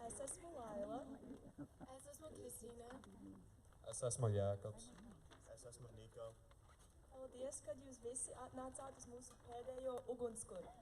Es esmu Laila. Es esmu Kristīna. Es esmu Jēkabs. Es esmu Niko. Paldies, kad jūs visi atnācāt uz mūsu pēdējo ugunskura.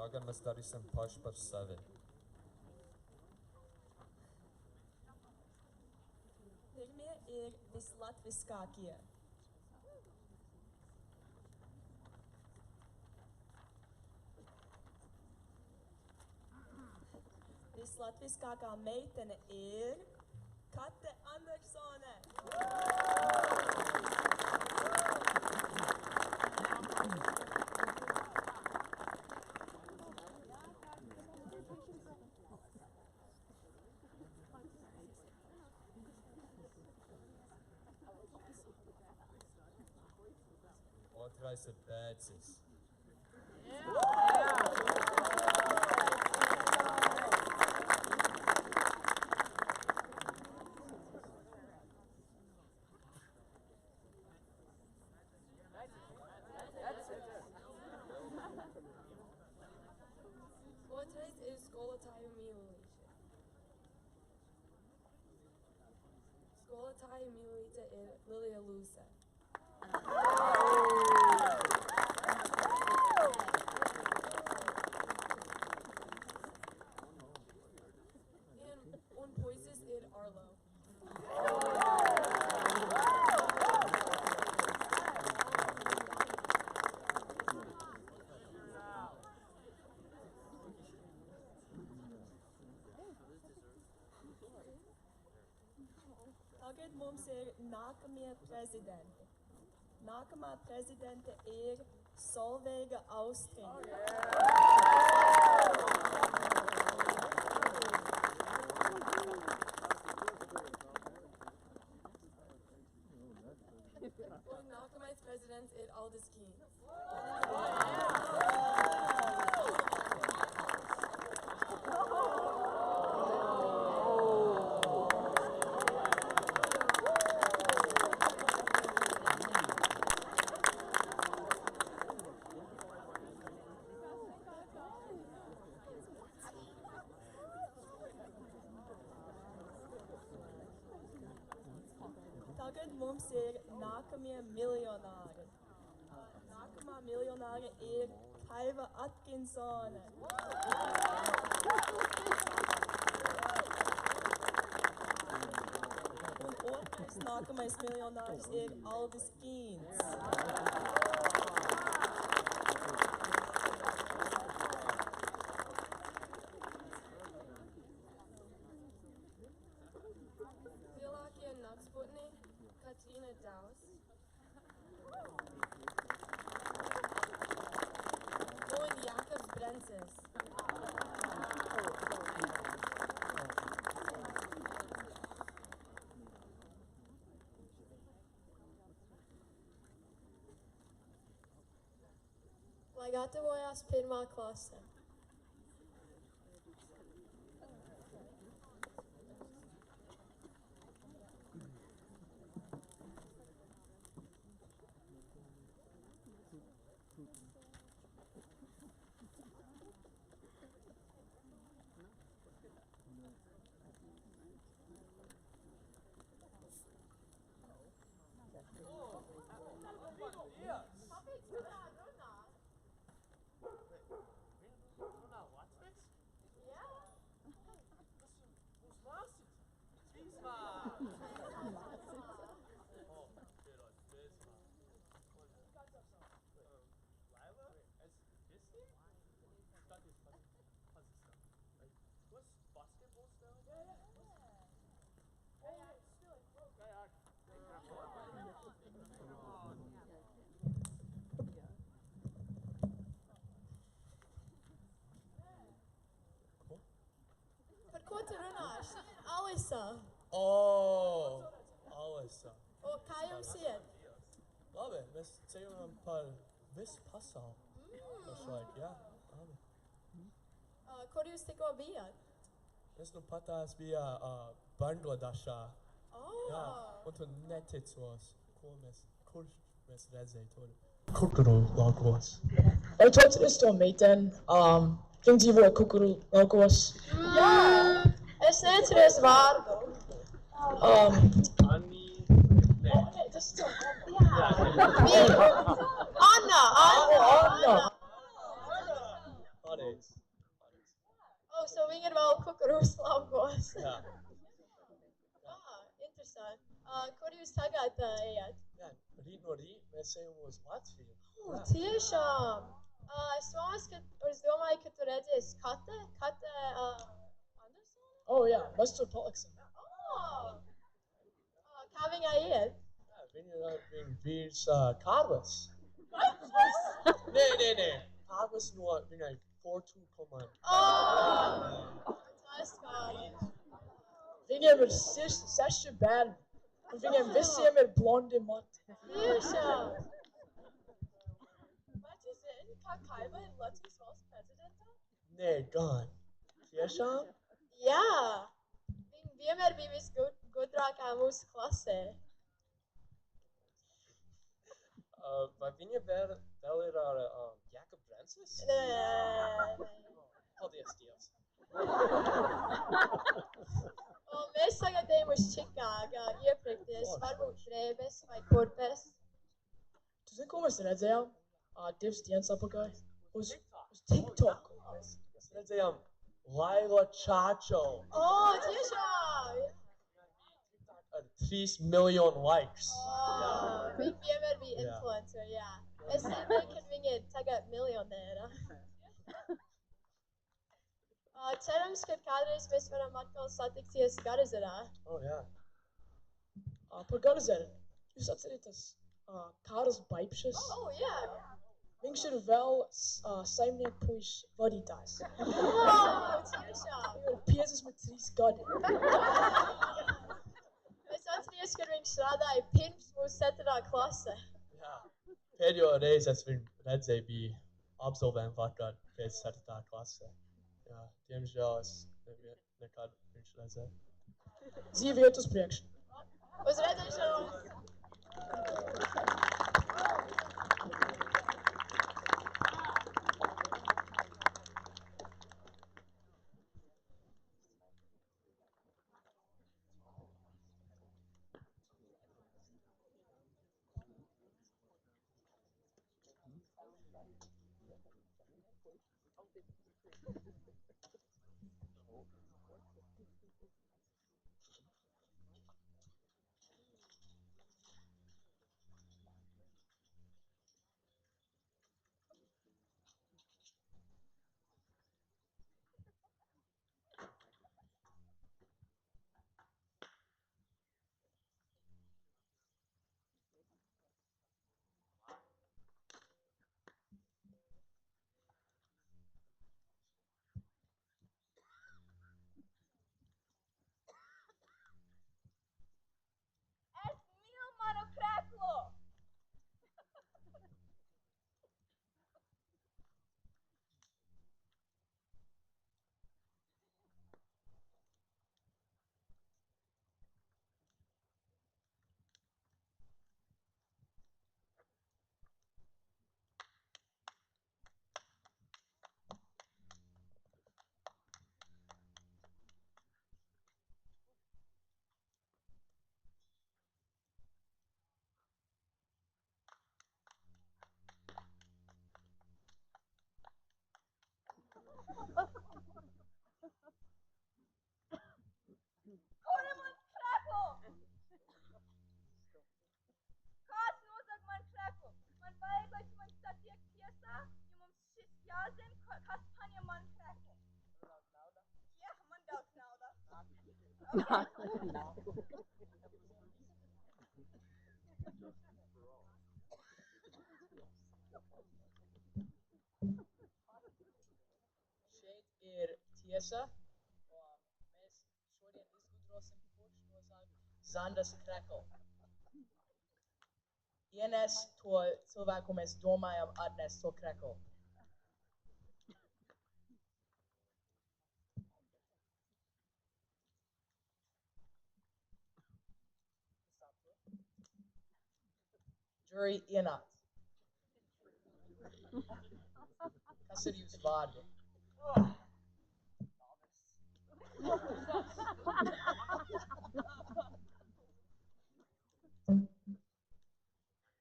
Tagad mēs darīsim paši par sevi. Pirmie ir vislatviskākie. Vislatviskākā meitene ir Kate Andersone. Otrais ir Pēcis. Otrais ir skolotāju mīlīte. Skolotāju mīlīte ir Lilija Lūse. Un puisis ir Arlo. Tagad mums ir nākamie prezidenti. Nākamā prezidente ir Solveiga Austriņa. Un nākamais prezidents ir Aldis Kīns. Tagad mums ir nākamie miljonāri. Nākamā miljonāre ir Kaiva Atkinsone. Un otrais nākamais miljonārs ir Aldis Kīns. Lielākie naksputni Katrīna Daus un Jakobs Brences. Lai gatavojās pirmā klase. Par ko tu runā? Šī ir Alisa. Oh, Alisa. O, kā jums iet? Labi, mēs ceļojam par visu pasauli. Pašlaik, jā, labi. Kur jūs tikko bijāt? Es nu patās bija Bangladešā. Jā, Oh, un tu neticos, kurš mēs redzēju tur. Kukuru laukos. Vai tu atceries to meiteni, viņa dzīvoja Kukuru laukos? jā! Es neatceros vārdu. Tas ir tev. Anna! Anna. Pareiz. Oh, so viņa ir vēl Kukurūs laukos. Jā, Interesanti. Kur jūs tagad ejat? jā, rīt no rīt mēs ejam uz Latviju. Tiešām! Es domāju, ka tu redzēsi Kate Andersone? Oh, jā, mēs tur paliksim. Oh! Kā viņai iet? Jā, viņa vīrs Kārlis. Nē. Kārlis no viņai Fortune komanda. Oh! Tas kā. Viņiem ir 6 bērni, un viņiem visiem ir blondi mati. Tiešām! Vai tu zini, kā Kaiva ir Latvijas valsts prezidentā? Nē, gan. Tiešām? Jā! Viņa vienmēr bija visgudrākā mūsu klasē. Vai viņa vēl ir ar Jakobs Brences? Nē. Paldies, Dievs. Un mēs tagad ejam uz Čikāgu iepirkties, varbūt drēbes vai kurpes. Tu zini, ko mēs redzējām? 2 dienas atpakaļ. Uz TikTok. Mēs redzējām Laila Čāčo Oh, tiešām! ar 3 miljonu likes. Oh, viņa vienmēr bija Jā. influencer, jā. Es zinu, ka viņa ir tagad miljonēra. Cerams, ka kādreiz mēs varam atkal satikties Garazarā. Oh, jā. Par Garazeru. Jūs atcerieties Kāras Baipšas? Oh, jā! Viņš ir vēl saimnieku puišu vadītājs. Oh, tiešām! Viņam ir 53 gadi. Es atceries, paldies, ka viņš strādāja pirms mūsu 7. klasē. Jā. Pēdējo reizi es viņu redzēju bija absolventu vakar pēc 4. klasē. Jā, diemžēl es nekad viņš redzēju. Dzīve iet uz priekšu. Uz redzēšanos! Es mīlu manu kreklu! Kur ir mans krekls? Kāds nozag man kreklu? Man vajag, lai tu man satiek tiesā, jo mums šis jāzina, kas paņem man kreklu. Jā, man daudz naudas. Šeit ir tiesa. Mēs šodien izgudrosim, kurš nozag Zandas kreklu. Ienes to cilvēku, mēs domājam atnes to kreklu. Jury ienāc. Kas ir jūsu vārdi?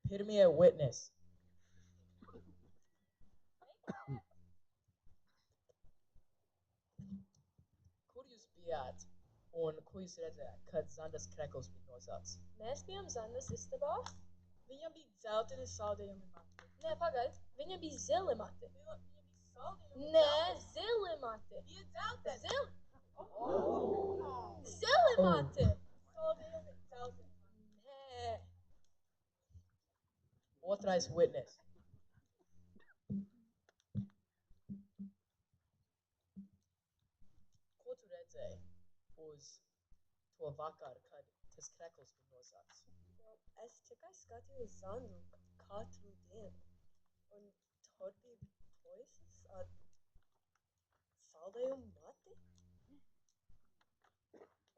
Pirmie witness. Kur jūs bijāt un ko jūs redzējāt, kad Zandas krekls bija nozagts? Mēs bijām Zandas istabā. Viņam bija dzelteni saldējumi mati. Nē, pagaid, viņam bija zili mati. Viņam bija saldējumi. Nē, zili mati. Bija dzelteni. Zili mati. Saldējumi dzelteni. Nē. Otrais witness. Ko tu redzēji uz to vakaru, kad tas krekls bija nozagts? Es tikai skatījos Zandu katru dienu. Un tur bija puisis ar saldējumu mati.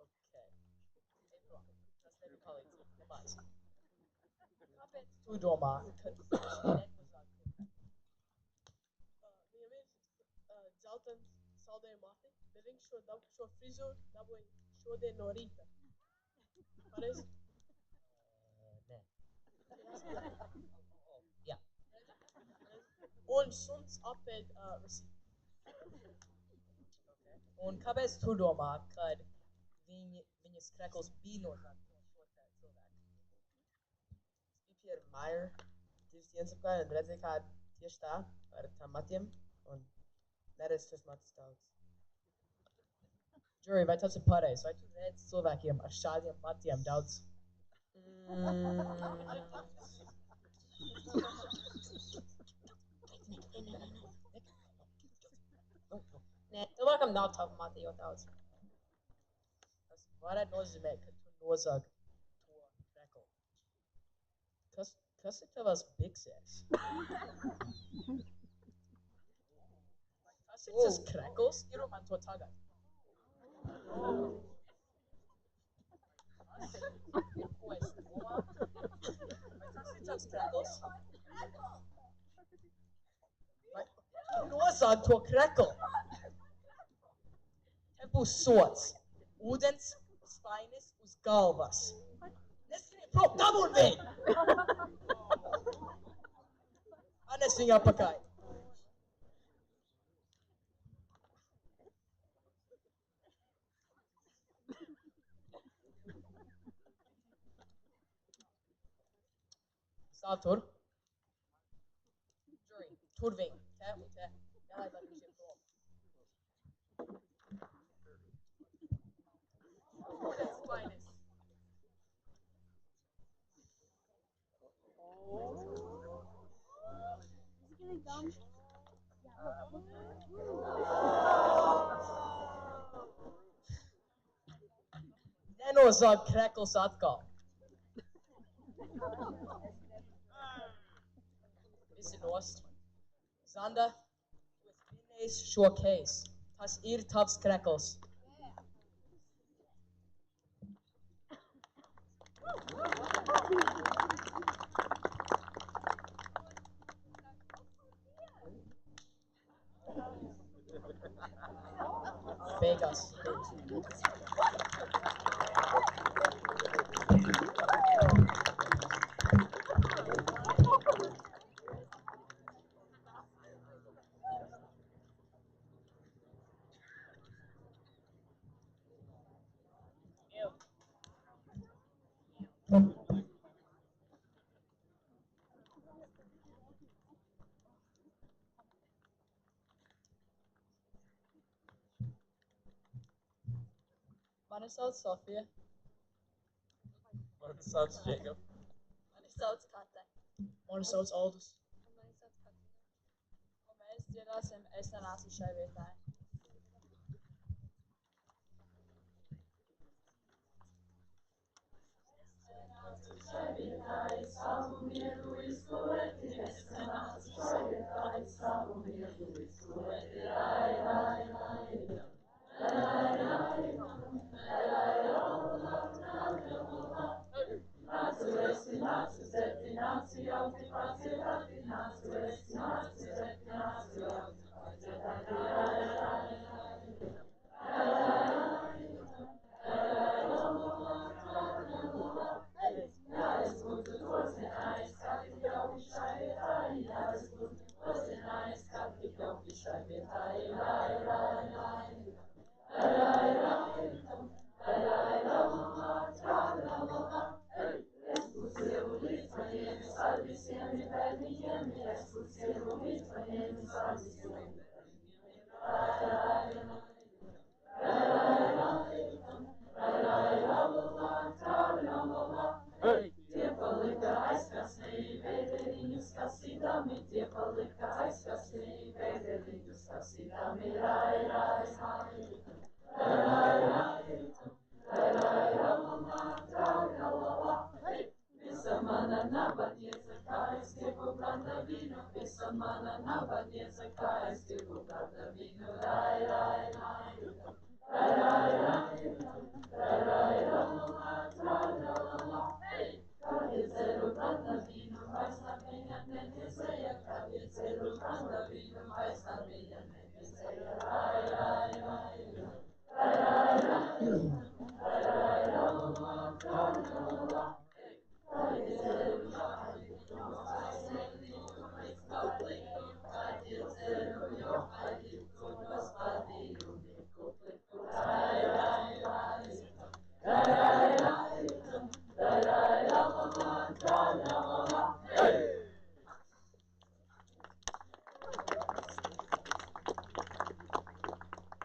Okay. Ej prom. Tas nebija palīdzība. Nemāc. Kāpēc tu domā, ka tas nenozagt to kreklu? Viņam ir dzeltens saldējumu mati, bet viņš šo frizūru dabūja šodien no rīta. Pareizi? Nē. Jā. Un suns apēd receipt. Okay. Un kāpēc tu domā, kad viņas krekls bija nozagts no šo te cilvēku? Es biju pie Maier 2 dienas apkārt un redzēju, kā tieši tā ar tām matiem un neredz tas matus daudz. Jury, vai tas ir pareizi? Vai tu redz cilvēkiem ar šādiem matiem daudz? Nē, cilvēkam nav tavu mati jau daudz. Tas varētu nozīmēt, ka tu nozag to Kas ir tavās biksēs? Kas ir tas krekls? Iedomā to tagad. Ko es domāju? Vai tas ir tavs krekls? Vai nosād to kreklu? Te būs sots. Ūdens spainis uz galvas. Neskrien prom, dabūn viņu! Atnes viņu apakaļ. Stāv tur. Jury, tur viņu. Te un te. Jālaid, lai viņš ir prom. Ūdens spainis. Nenozād krekls atkal. Visi nost. Zanda, tu esi vinnējis šo case. Tas ir tavs krekls. Beigās. Mani sauc Sofija. Mani sauc Jacob. Mani sauc Kate. Mani sauc Aldus. Un mani sauc Katrīna. Un mēs dziedāsim Es nenācu šai vietai.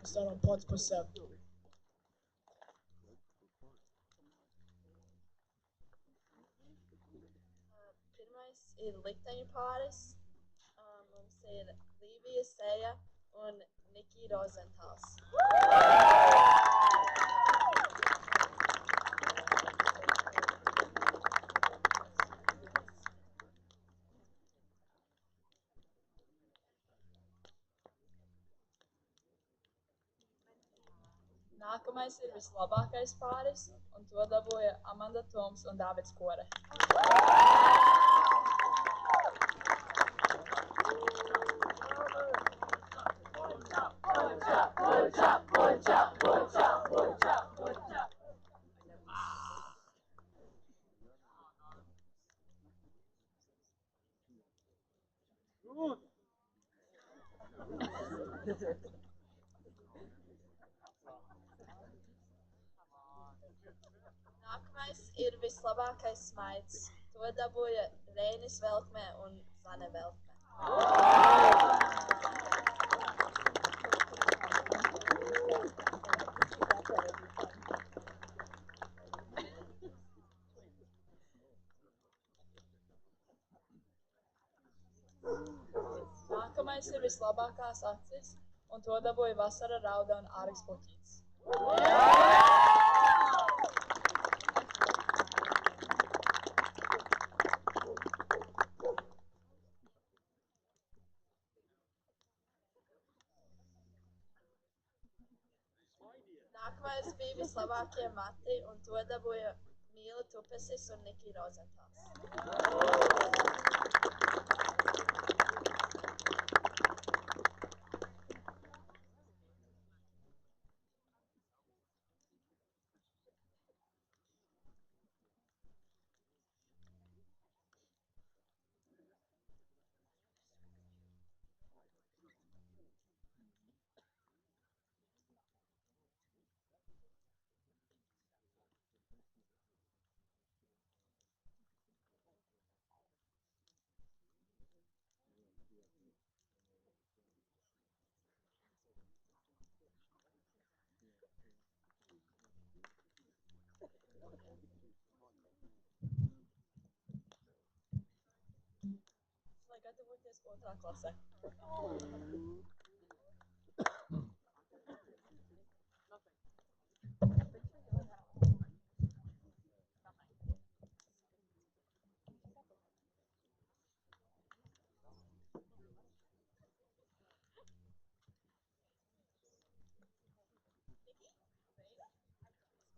Start on pots per set. Pirmais ir likteņu pāris. Mums ir Līvija Sēja un Niki Rozentāls. Nākamais ir vislabākais pāris, un to dabūja Amanda Toms un Dāvids Kore. Nākamais ir vislabākais smaids. To dabūja Reinis Veltmē un Zane Veltmē. Nākamais ir vislabākās acis, un to dabūja Vasara Rauda un Āriks Puķīts. Nākamais bija vislabākie mati, un to dabūja Mīla Tupesis un Niki Rozentals. Lai gatavoties otrā klasē.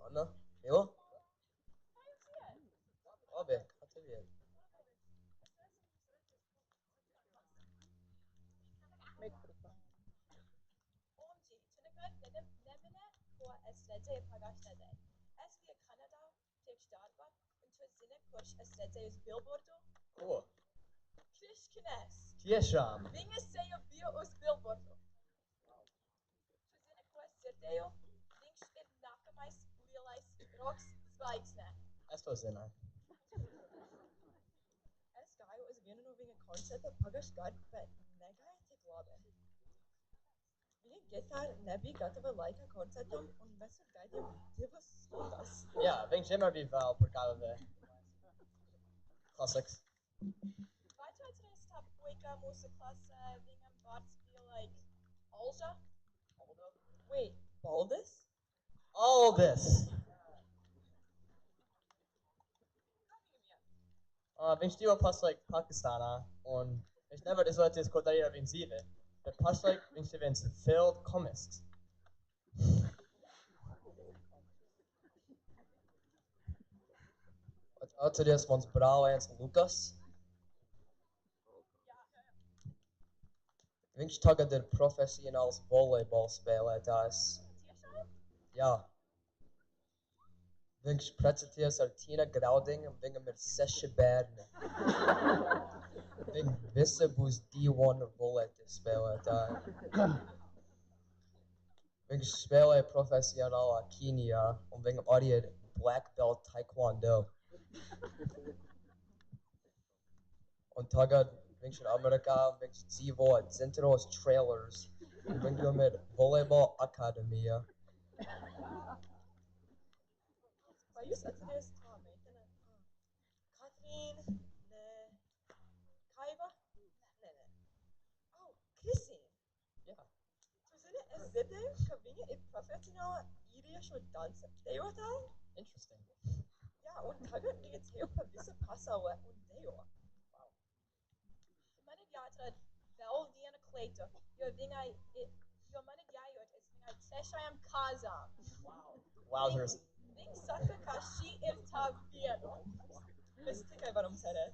Anna? Mila? Labi, kā tev iet? OMG, tu nekad nemini, ko es redzēju pagājušajā nedēļā. Es biju Kanadā priekš darba, un tu zini, kurš es redzēju uz billboardu? Ko? Kriškines. Tiešām! Viņa seja bija uz billboardu. Tu zini, ko es dzirdēju? Viņš ir nākamais lielais roks zvaigznē. Es to zināju. Es gāju uz vienu no viņa koncerta pagājušajā gadu, bet negāja tik labi. Viņa ģitāra nebija gatava laika koncertam, un mēs tur gaidījām 2 stundas. Jā, viņš vienmēr bija vēl par kādu klasiks. Vai tu atceries tā puika mūsu klasē, viņam vārds bija like Olža? Wait, Baldus? Aldis! Viņš dzīvo pašlaik Pakistānā, un viņš nevar izvēlēties, ko darīt ar viņu dzīvi. Bet pašlaik viņš ir viens failed komisks. Atceries mans brālēns Lukas? Viņš tagad ir profesionāls volejbola spēlētājs. Tiešām? Jā. Viņš precēties ar Tīna Graudiņu, un viņam ir 6 bērni. Viņi visi būs D1 volejbola spēlētāji. Viņš spēlē profesionālā Kīnijā, un viņam arī ir black belt taekwondo. Un tagad viņš ir Amerikā, un viņš dzīvo Zinteros Trailers, un viņam ir volejbola akadēmija. Vai jūs atceries tā meitene? Katrīna? Nē. Kaiva? Nē. Oh, Krisīna. Jā. Tu zini, es dzirdēju, ka viņa ir profesionāla īriešu dansa dejotāja. Interesting. Jā, un tagad viņa ceļo pa visu pasaulē un dejo. Wow. Man ir jāatrod vēl viena kleita, jo man ir jājūt, es viņai sešajam kāzām. Wowzers. Viņi saka, ka šī ir tā vieta. Mēs tikai varam cerēt.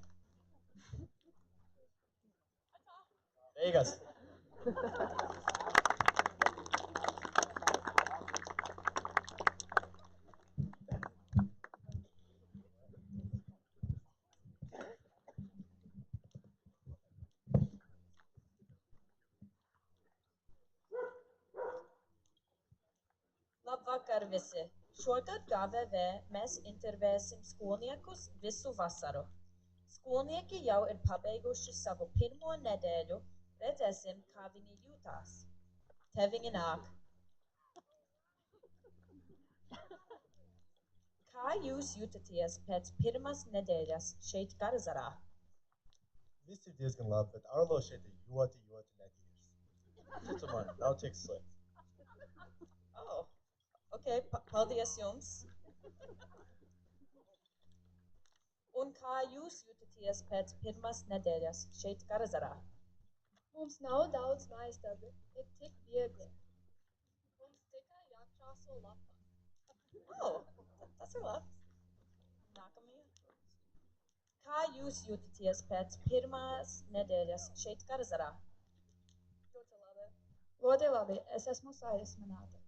Beigas. Labvakar visi! Šogad GVV mēs intervēsim skolniekus visu vasaru. Skolnieki jau ir pabeiguši savu pirmo nedēļu, redzēsim, kā viņi jūtās. Te viņi nāk. Kā jūs jūtaties pēc pirmās nedēļas šeit Garazarā? Viss ir diezgan labi, bet Arlo šeit ir ļoti netīrs. Ticu man, nav tik slikti. Oh, ok, paldies jums. Un kā jūs jūtaties pēc pirmās nedēļas šeit Garazarā? Mums nav daudz mājasdarbu, ir tik viegli. Mums tikai jākrāso lapa. Oh, tas ir labi. Nākamie. Kā jūs jūtaties pēc pirmās nedēļas šeit Garazarā? Ļoti labi. Ļoti labi, es esmu sajūsmināta.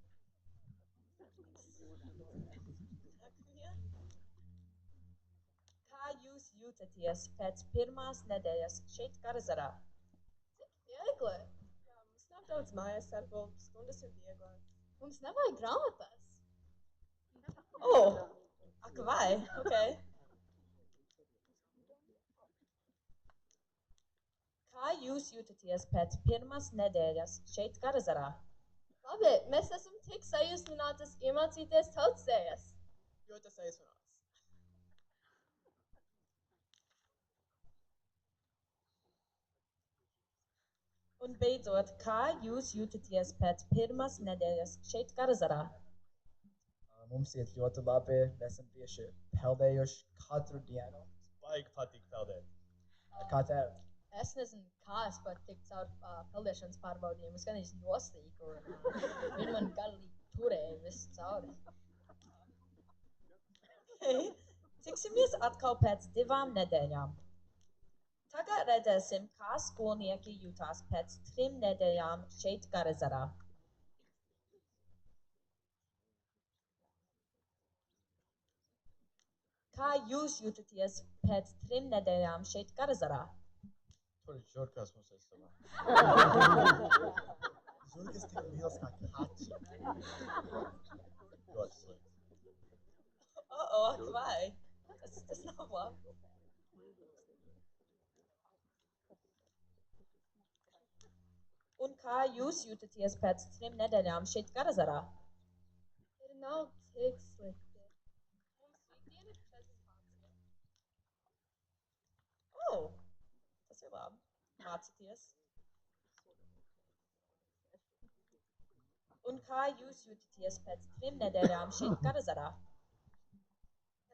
Nākamie. Kā jūs jūtaties pēc pirmās nedēļas šeit Garazarā? Viegli. Jā, mums nav daudz mājasdarbu, stundas ir vieglas. Mums nevajag grāmatas. Oh, ak vai, ok. Kā jūs jūtaties pēc pirmās nedēļas šeit Garazarā? Labi, mēs esam tik sajūsminātas iemācīties tautsējas. Ļoti sajūsmināts. Un beidzot, kā jūs jūtaties pēc pirmās nedēļas šeit Garazarā? Mums iet ļoti labi, mēs esam tieši peldējuši katru dienu. Baigi patīk peldēt. Kā tev? Es nezinu, kā es varu tikt caur peldēšanas pārbaudījumu. Es gan īsti nostīku, un viņi man galīgi turēja visu cauri. Okay. Tiksimies atkal pēc 2 nedēļām. Tagad redzēsim, kā skolnieki jutās pēc 3 nedēļām šeit Garazarā. Kā jūs jūtaties pēc 3 nedēļām šeit Garazarā? Tur ir žurkas mums aizstāvā. Žurkas tik liels kā kači. Ļoti slikti. Oh, ak vai. Tas nav labi. Un kā jūs jūtaties pēc 3 nedēļām šeit Garazarā? Ir nav tik slikti. Mums rītdien ir prezentācija. Oh, tas ir labi. Mācīties. Un kā jūs jūtaties pēc 3 nedēļām šeit Garazarā?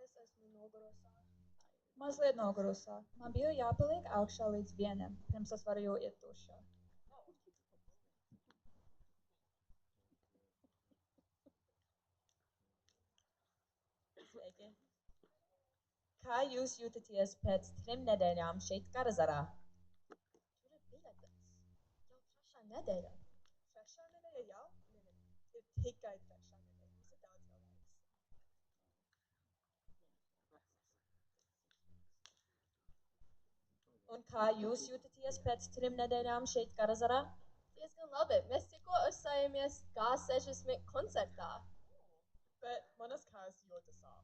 Es esmu nogurusā. Mazliet nogurusā. Man bija jāpaliek augšā līdz 1, pirms es varu iet dušā. Sveiki. Kā jūs jūtaties pēc 3 nedēļām šeit Garazarā? Tur ir biļetes. Jau 3. nedēļa. 3. nedēļa jau? Nē, ir tikai 3. nedēļa. Mums ir daudz vēl laiks. Un kā jūs jūtaties pēc 3 nedēļām šeit Garazarā? Diezgan labi. Mēs tikko uzstājāmies G60 koncertā. Bet manas kājas ļoti sāp.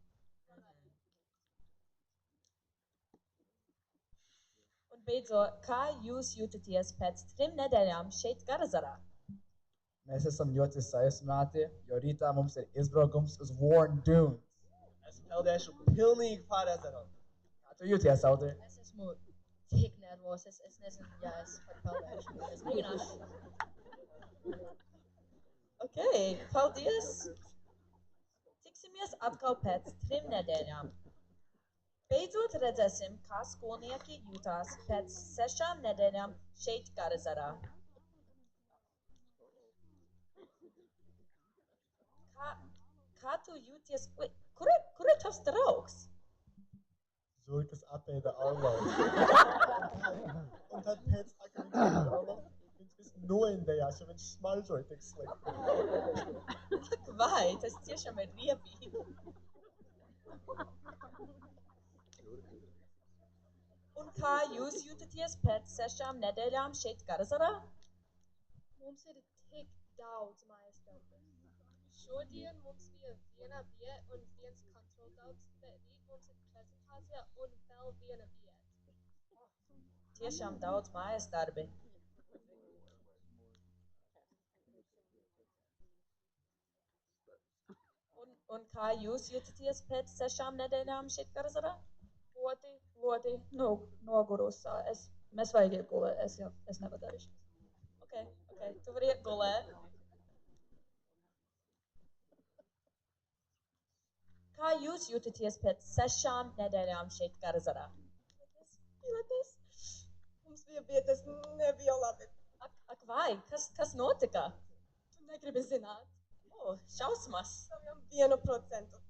Un beidzot, kā jūs jūtaties pēc 3 nedēļām šeit Garazarā? Mēs esam ļoti sajūsmināti, jo rītā mums ir izbraukums uz Warren Dunes. Es peldēšu pilnīgi pār ezeram. Kā tu jūties, Alder? Es esmu tik nervos, es nezinu, ja es par peldēšanu. Es mēģināšu. Ok, paldies! Tiksimies atkal pēc 3 nedēļām. Beidzot redzēsim, kā skolnieki jūtās pēc 6 nedēļām šeit Garazarā. Kā tu jūties? Kur ir tavs draugs? Zulkas apēda Arlo. Un tad pēc tā, ka viņš apēda Arlo, viņš viss noindējās, jo viņš smaržoja tik slikti. Ak, vai, tas tiešām ir riebīgi. Un kā jūs jūtaties pēc 6 nedēļām šeit Garazarā? Mums ir tik daudz mājas darbu. Šodien mums bija viena vieta un viens kontroldarbs, bet rīt mums ir prezentācija un vēl viena vieta. Tiešām daudz mājas darbi. Un kā jūs jūtaties pēc 6 nedēļām šeit Garazarā? Ļoti nogurusi. Mēs vajag iegulēt, es nevadarīšu. Ok, tu vari iet gulēt. Kā jūs jūtaties pēc 6 nedēļām šeit Garazarā? Pilates. Mums bija vietas, nebija labi. Ak vai, kas notika? Tu negribi zināt. Šausmas. Saviem 1%.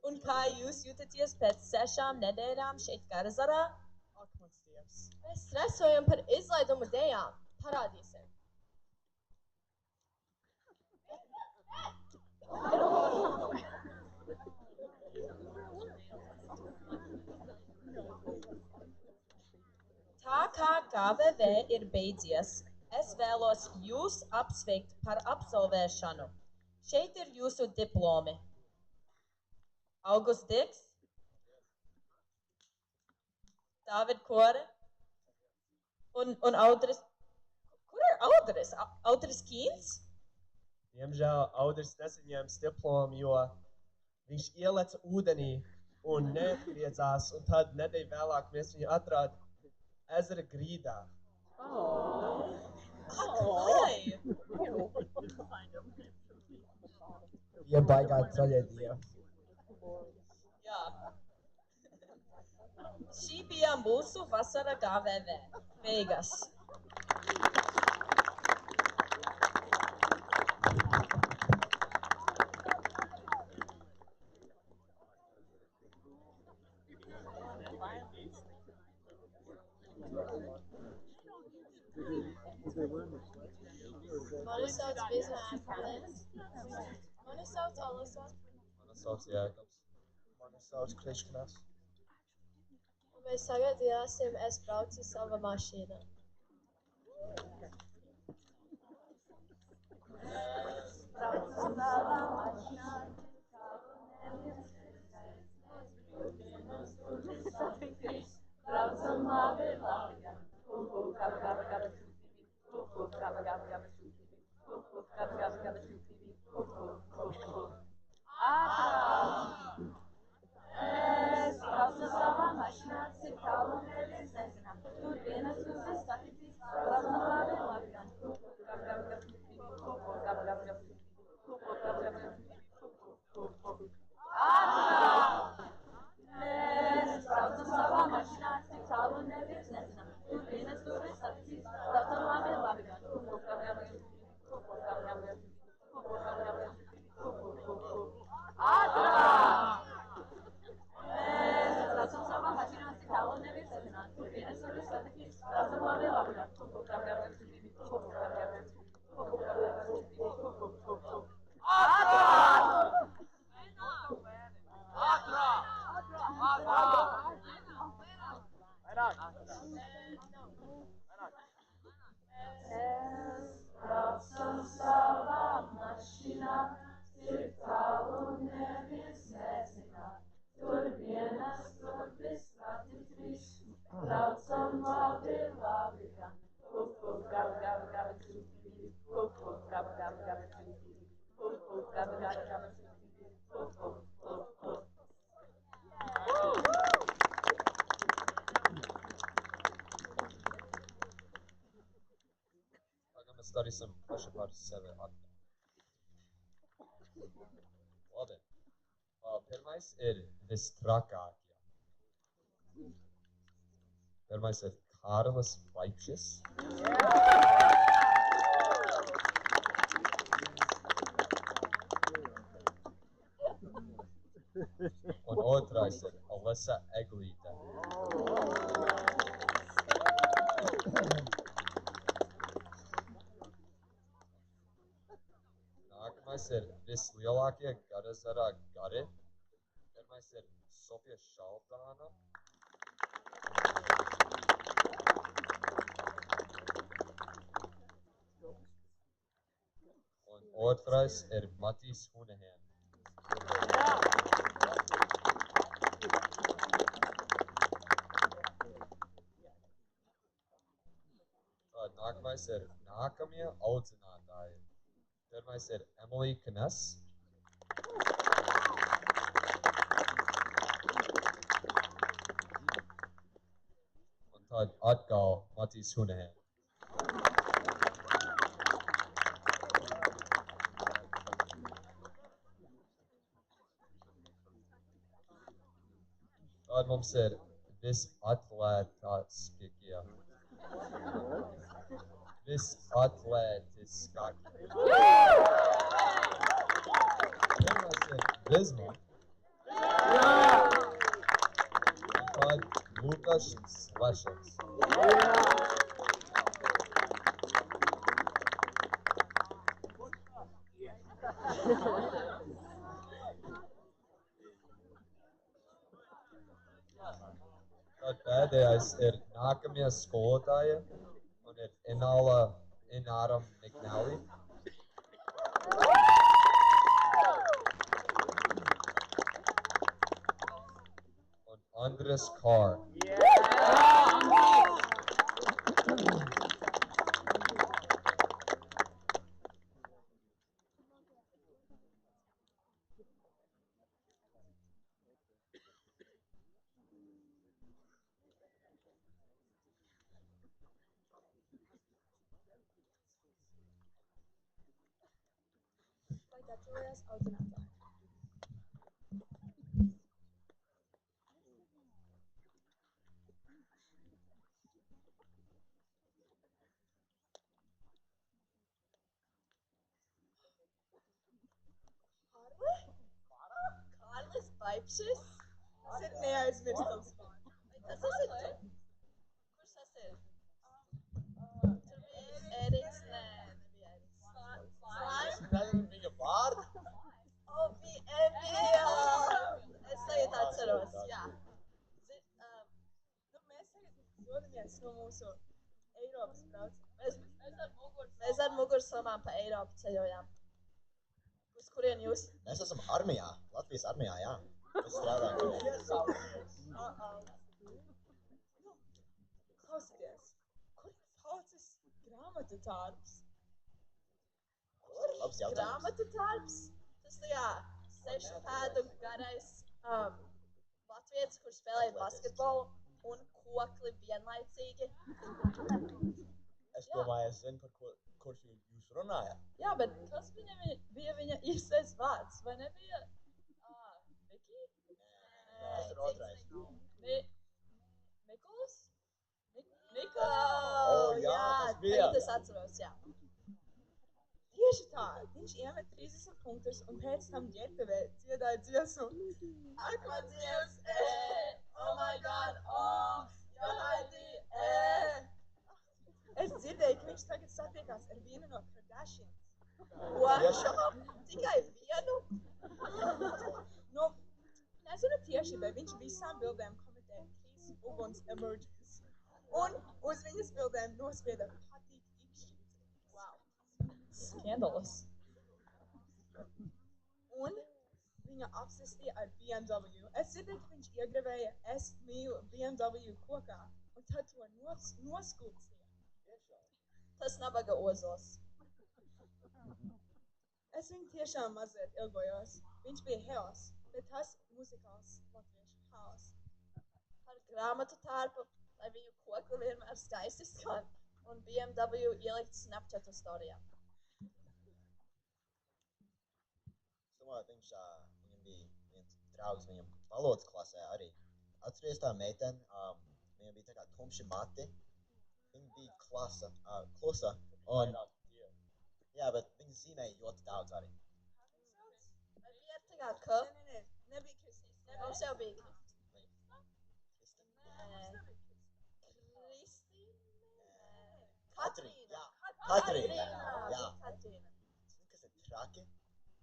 Un kā jūs jūtaties pēc 6 nedēļām šeit Garazarā? Ak, mans Dievs. Mēs stresojam par izlaidumu dejām. Parādīsim. Tā kā GVV ir beidzies, es vēlos jūs apsveikt par absolvēšanu. Šeit ir jūsu diplomi. Augusts Diks, David Kore un Audris. Kur ir Audris? Audris Kīns? Diemžēl Audris nesaņēma diplomu, jo viņš ieleca ūdenī un neatgriezās, un tad nedēļu vēlāk mēs viņu atradām ezera grīdā. Ak, vai! Bija baigā traģēdija. Jā. Šī bija mūsu vasara GVV. Beigas. Mani sauc Biznesa Kalēns. Mani sauc Alisa. Mani sauc Jēkabs. Mani sauc Krišknas. Un mēs tagad iesim, es braucu sava mašīna. Tagad mēs darīsim paši par sevi atmiņu. Labi. Pirmais ir vistrakākie. Pirmais ir Kārlis Vaipšis. Un otrais ir Alisa Eglīte. Nākamais ir vislielākie Garazarā gari. Pirmais ir Sofija Šaltāna. Un otrais ir Matīs Hunehan. Tad nākamais ir nākamie audzinātāji. Pirmais ir Emily Knes. Un tad atkal Matīs Hunehan. Tad mums ir visatlētākie. Visatlētiskākie. Pirmais ir Visma. Un tad Lukas Slešaks. Tad pēdējais ir nākamie skolotāji un ir Ināra Miknelli. Un Andres Kār. Vai gatavojas audzinātāji? Kārlis Vaipšis? Tas ir neaizmirstams. Tas ir. Kurš tas ir? Tur bija Eriks, nebija Eriks. Slime? Viņa vārdu? bija. Es tagad atceros, jā. Nu, mēs tagad dodamies no mūsu Eiropas brauciena. Mēs ar mugursomām pa Eiropu ceļojām. Uz kurien jūs? Mēs esam armijā, Latvijas armijā, jā. Mēs strādājam. Klausieties, kur ir palicis grāmatu tārps? Labs jautājums. Grāmatu tārps? Tas tajā 6 pēdu garais latvietis, kurš spēlēja basketbolu un kokli vienlaicīgi. Es domāju, es zinu, par kurš jūs runājat. Jā, bet kas bija viņa īstais vārds? Vai nebija? Viki? Tas ir otrais. Nikolas? Oh, jā, tas bija. Tagad es atceros, jā. Tieši tā, viņš iemet 30 punktus un pēc tam ģērbtuvē dziedāja dziesmu. Ak, man Dievs, oh my God, oh, Johaidi, Es dzirdēju, ka viņš tagad satiekās ar vienu no Kardashians. Tiešām? Tikai vienu? Nu, nezinu tieši, bet viņš visām bildēm komentē Keys uguns emojis. Un uz viņas bildēm nospieda patīk ikšķīt. Wow. Skandalous. Un viņa apsestīja ar BMW. Es dzirdēju, ka viņš iegravēja es mīlu BMW kokā. Un tad to noskūpstīja. Tas nabaga ozols. Es viņu tiešām mazliet ilgojos. Viņš bija heos, bet tas muzikāls latviešu haos. Ar grāmatu tārpu, lai viņu kokli vienmēr skaisti skan. Un BMW ielikt Snapchatu storijā. Es domāju, viņam bija viens draugs viņam valodas klasē arī. Atceries tā meitene, viņam bija tā kā tumši mati, in die Klasse und Right up here. ja, aber wegen sie ne jot daudz arī. Vietiņā, ka Nebija Kristīns. mums jau bija Kristīna. Katrīna, jā. Katrīna. Zini, kas ir traki?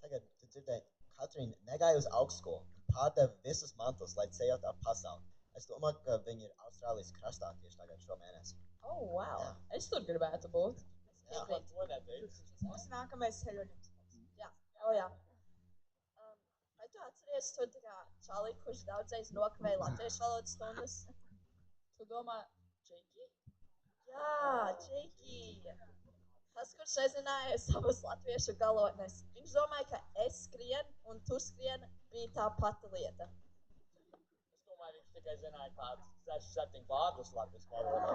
Tagad tu dzirdēji, Katrīna negāja uz augstskolu un pārdeva visus mantus, lai ceļot ap pasauli. Es domāju, ka viņi ir Austrālijas krastā tieši tagad šo mēnesi. Oh, wow. Jā. Es tur gribētu būt. Jā. To neteicu. Mūsu nākamais ceļojums. Jā. Vai tu atceries to tā kā čali, kurš daudzreiz nokavēja latviešu valodas stundas? Tu domā, Džeki? Jā, Džeki. Tas, kurš nezināja savas latviešu galotnes. Viņš domāja, ka es skrienu un tu skrieni bija tā pati lieta. Es domāju, viņš tikai zināja kāds 6-7 vārdus latviešu valodā.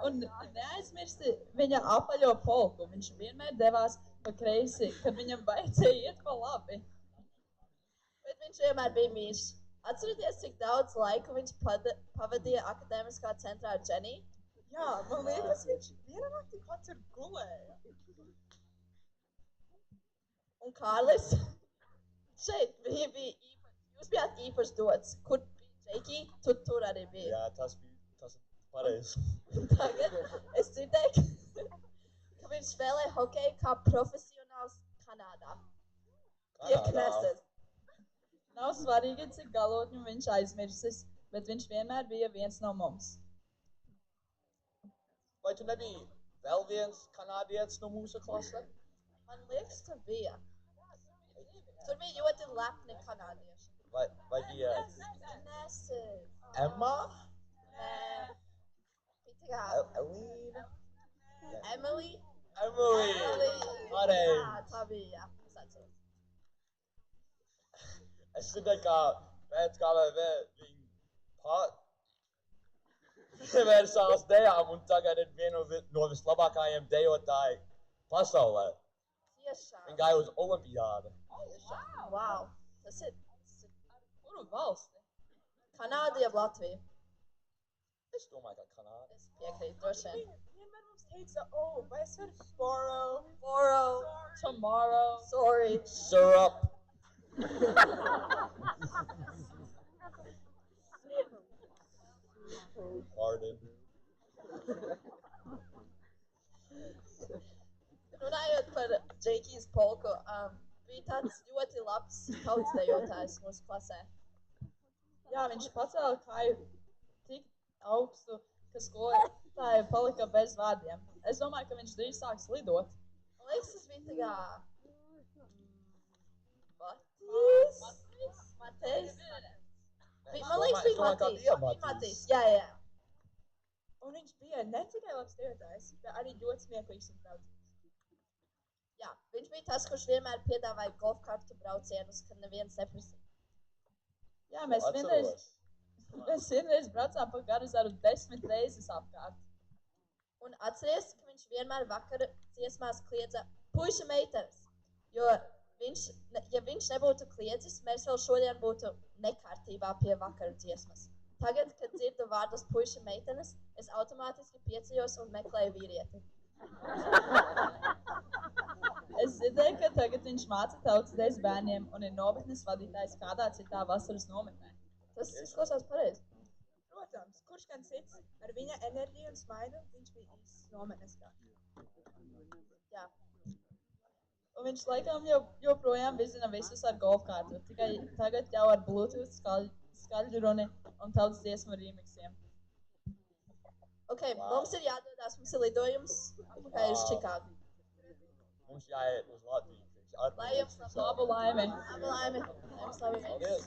Un neaizmirsti viņa apaļo polku. Viņš vienmēr devās pa kreisi, kad viņam vajadzēja iet pa labi. Bet viņš vienmēr bija mīļš. Atcerieties, cik daudz laika viņš pavadīja akadēmiskā centrā ar Dženiju? Jā, man liekas, viņš vienu nakti pats ir gulēja. Un Kārlis? Šeit bija īpaši. Jūs bijāt īpaši dots. Kur bija Džeki, tu tur arī bija. Jā, tas ir pareizi. Tagad es dzirdēju, ka viņš spēlē hokeju kā profesionāls Kanādā. Pie Knesses. Nav svarīgi, cik galotņu viņš aizmirsis, bet viņš vienmēr bija viens no mums. Vai tu nebija vēl viens kanādietis no mūsu klasē? Man liekas, tur bija. Tur bija ļoti lepni kanādieši. Vai bija Knesses. Emma? Nē. Bija Elīna? Emily? Emily? Pareizi. Jā, tā bija, jā. Es atceros. Es dzirdēju, ka pēc KVV viņi pievērsās dejām un tagad ir viena no vislabākajiem dejotāji pasaulē. Tiešām. Viņi gāja uz olimpiādi. Wow. Tas ir Kuru valsti? Kanāda jeb Latvija. Es domāju, ka Kanāda. Es piekrītu, droši vien. Vienmēr mums teica, vai es varu borrow? Borrow. Tomorrow. Sorry. Syrup. Pardon. Runājot par Džekijas polku, bija tāds ļoti labs tautsdejotājs mūsu klasē. Jā, viņš pacēla kāju tik augstu, ka skolotāja palika bez vārdiem. Es domāju, ka viņš drīz sāks lidot. Man liekas, tas bija tā kā... Matejs? Man liekas, bija Matejs. Jā. Un viņš bija ne tikai labs dejotājs, bet arī ļoti smieklīgs un draudzīgs. Jā, viņš bija tas, kurš vienmēr piedāvāja golfkartu braucienus, kad neviens neprasīja. Jā, mēs vienreiz braucām pa Garazaru 10 reizes apkārt. Un atceries, ka viņš vienmēr vakara dziesmās kliedza puiša meitenes, jo ja viņš nebūtu kliedzis, mēs vēl šodien būtu nekārtībā pie vakara dziesmas. Tagad, kad dzirdu vārdus puiša meitenes, es automātiski pieceļos un meklēju vīrieti. Es dzirdēju, ka tagad viņš māca tautsdejas bērniem un ir nometnes vadītājs kādā citā vasaras nometnē. Tas izklausās pareizi. Protams, kurš gan cits ar viņa enerģiju un smaidu, viņš bija īsts nometnes kāds. Jā. Un viņš laikam joprojām vizina visus ar golfkārtu, tikai tagad jau ar Bluetooth skaļruni un tautas dziesmu remixiem. Ok, mums ir jādodās, mums ir lidojums atpakaļ uz Čikāgu. Mums jāiet uz Latviju. Lai jums labu laimi! Labu laimi! Lai jums labi! Paldies!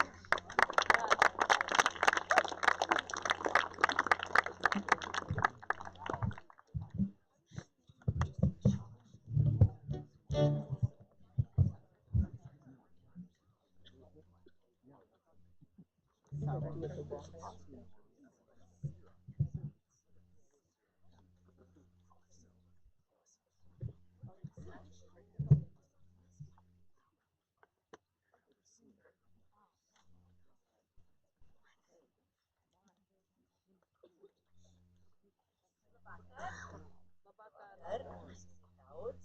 Labvakar, mums ir daudz.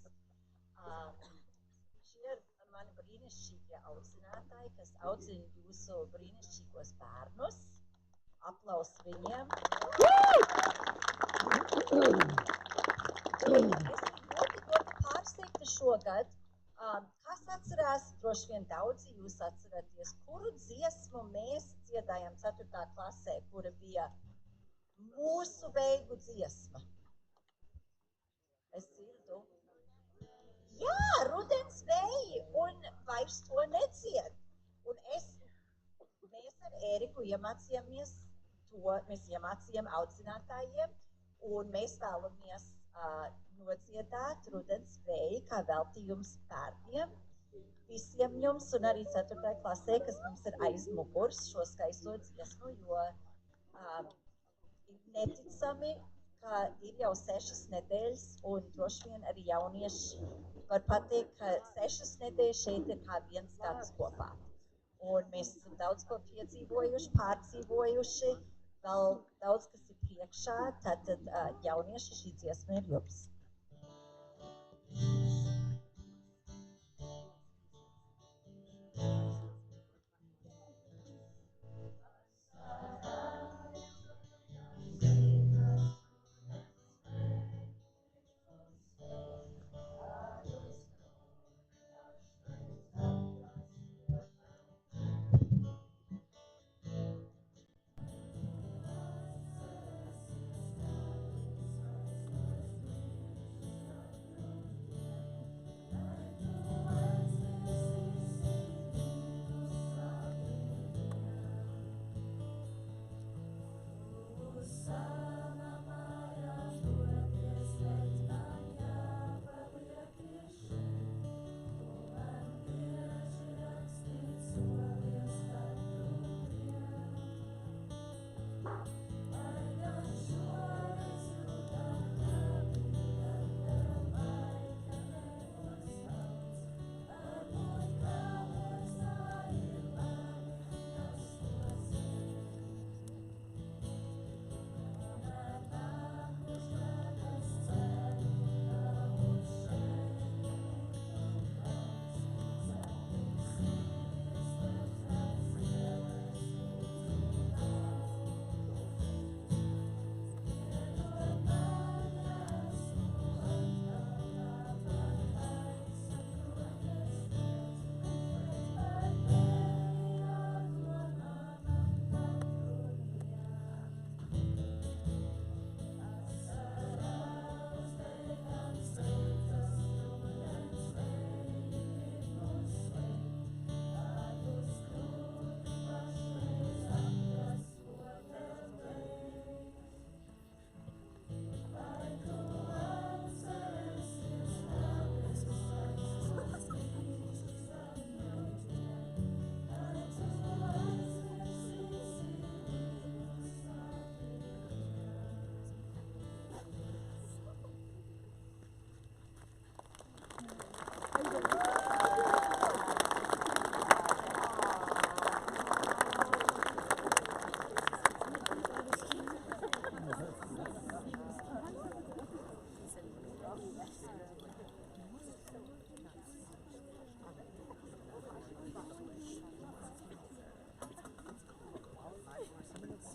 Šie ir mani brīnišķīgie audzinātāji, kas audzina jūsu brīnišķīgos bērnus. Aplaus viņiem. Es ļoti pārsteigta šogad. Kas atcerās, droši vien daudzi jūs atceraties, kuru dziesmu mēs dziedājām 4. klasē, kura bija mūsu beigu dziesma? Es dzirdu. Jā, Rudens vēji, un vairs to nedzied. Un mēs ar Ēriku iemācījāmies to, mēs iemācījām audzinātājiem, un mēs vēlamies nodziedāt Rudens vēji kā veltījums bērniem, visiem jums un arī 4. klasē, kas mums ir aiz muguras šo skaisto dziesmu, jo neticami, ka ir jau 6 nedēļas un droši vien arī jaunieši var pateikt, ka 6 nedēļas šeit ir kā 1 gads kopā. Un mēs esam daudz ko piedzīvojuši, pārdzīvojuši, vēl daudz, kas ir priekšā, tad jaunieši šī dziesma ir jums.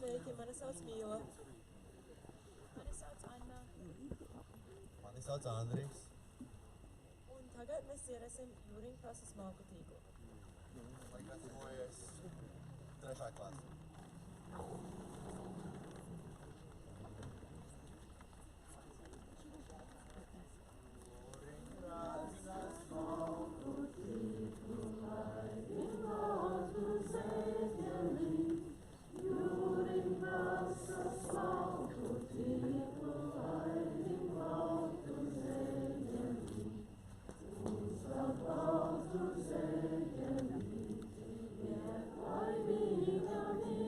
Sveiki, mani sauc Mīla. Mani sauc Anna. Mani sauc Andrijs. Un tagad mēs ierēsim jūriņkrasta smalku tīklu. Lai gatavojas 3. klase. Amen.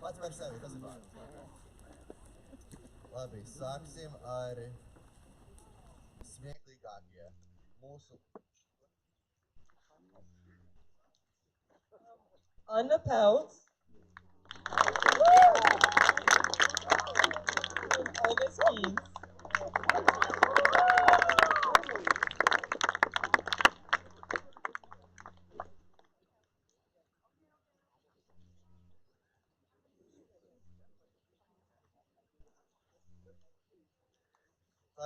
Pats par sevi, tas ir vārds. Labi, sāksim ar smieklīgākie mūsu. Anna Peltz. August Keynes.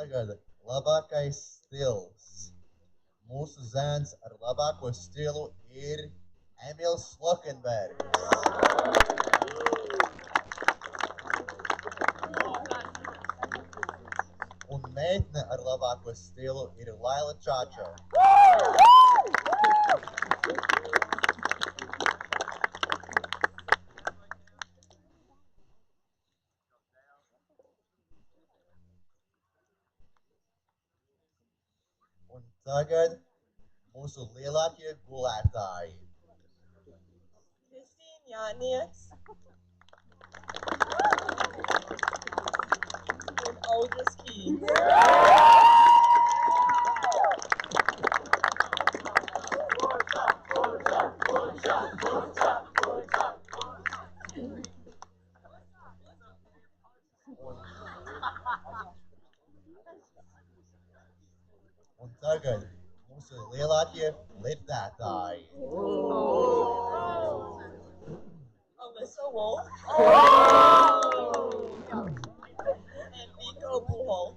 Tagad labākais stils. Mūsu zēns ar labāko stilu ir Emils Slokenbergs. Un meitne ar labāko stilu ir Laila Čāčo. Un tagad mūsu lielākie gulētāji. Kristīna Jānieks. Un August Keynes. Un tagad mūsu lielākie flirtētāji. Alyssa Wolf. And Nico Buchholz.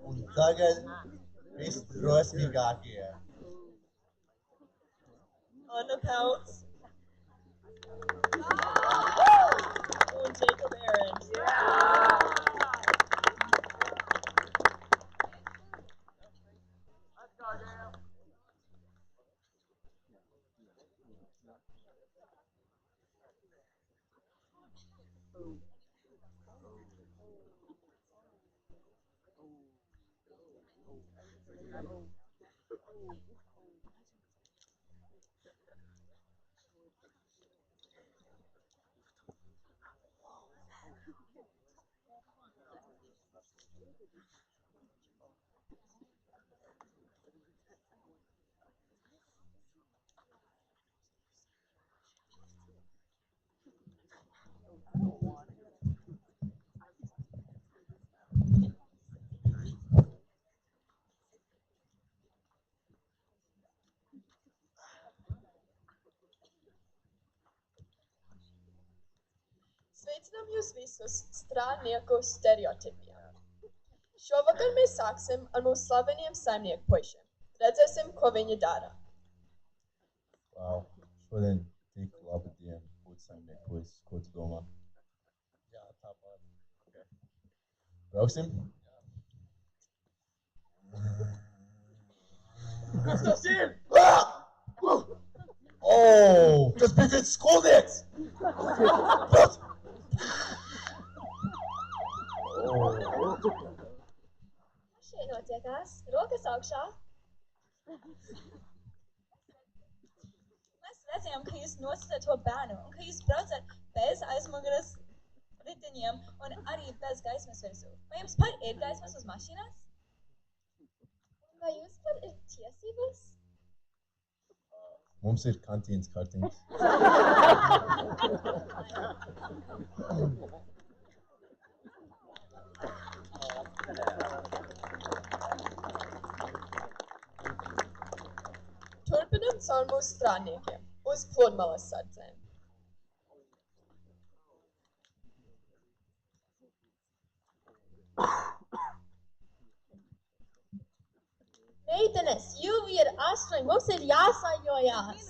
Un tagad visdrosmīgākie. Anna Peltz. And Jacob Aaron. Sveicinām jūs visus strādnieku stereotipiem. Šovakar mēs sāksim ar mūsu slaveniem saimnieku puišiem. Redzēsim, ko viņi dara. Wow, šodien tik laba diena būt saimnieku puisis. Ko tu domā? Jā, tāpat. Okay. Brauksim? Kas tas ir? Oh, tas bija viens skolnieks! Kas šeit notiekās? Rokas augšā. Mēs redzējām, ka jūs nosacāt to bērnu un ka jūs braucat bez aizmugures riteņiem un arī bez gaismas virsū. Vai jums pat ir gaismas uz mašīnās? Vai jums pat ir tiesības? Mums ir kantīnas kartiņas. Turpinam caur mūsu strādniekiem uz pludmales sardzēm. Meitenes, jūvi ir 8, mums ir jāsaņojās.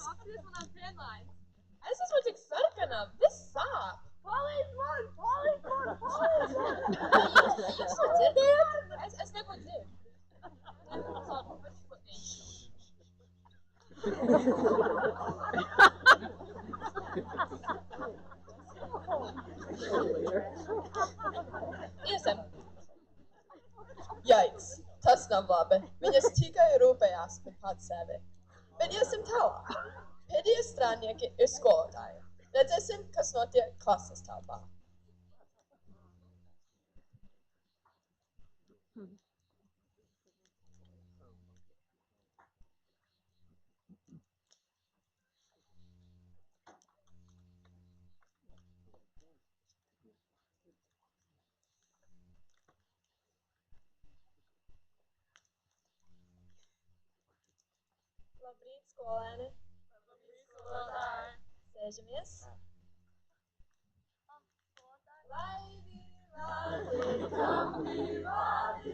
Es esmu tik sarkana, viss sāp. Palīdz man, palīdz man, palīdz man. Jūs to dzirdējāt? Es neko dzirdu. Iesim. Jaiks, tas nav labi. Viņas tikai rūpējās par pats sevi. Bet iesim tālāk. Pēdējie strādnieki ir skolotāji. Redzēsim, kas notiek klases telpā. Labrīt, skolēni! Labrīt, skolotāji! Sēžamies! Laidi, laidi, kampi, vādi,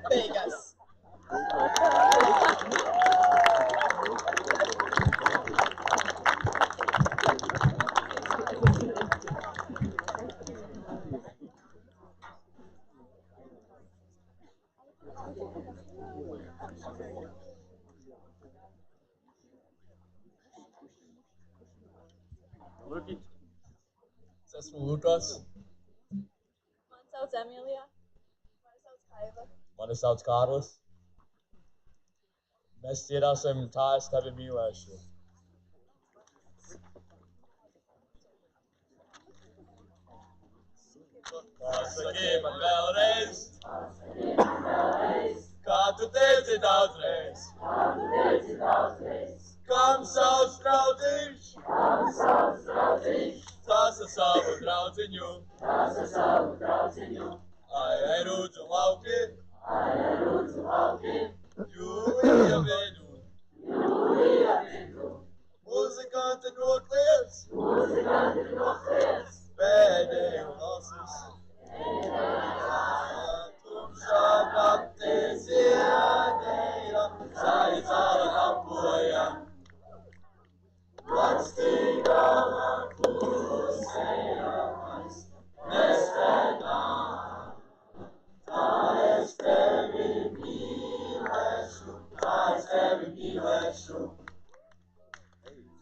Beigas. Es esmu Lukas. Man sauc Emīlija. Mani sauc Kaiva. Mani sauc Kārlis. Mēs dziedāsim Tā es tevi mīlēšu. Pasaki man vēlreiz, kā tu teici daudzreiz, kam savs draudziņš, tas ar savu draudziņu, ai rūdzu lauki, jūlija vidu, muzikanti nokliedz, pēdējo nosis. Tumšā naktī ziedēja, saicāla apoja, lakstīgā klusēja, nespēdā. Tā es tevi mīlēšu,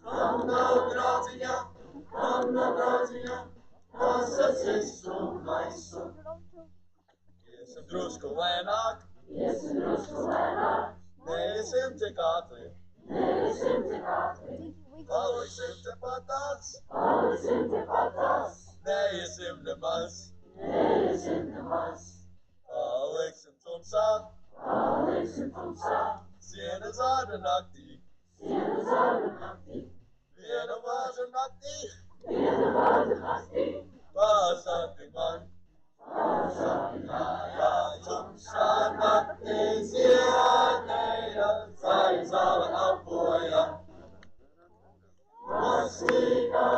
Kam nav draudziņa, tas atsistu maisu. Iesim drusku lēnāk, neiesim tik ātri. Paliksim tepatās, neiesim nemaz. Paliksim tumsā, siena zāda naktī. Viena vāža naktī, pasaki man. Tumšā naktī ziedēja, saicāla apoja. Mastīgā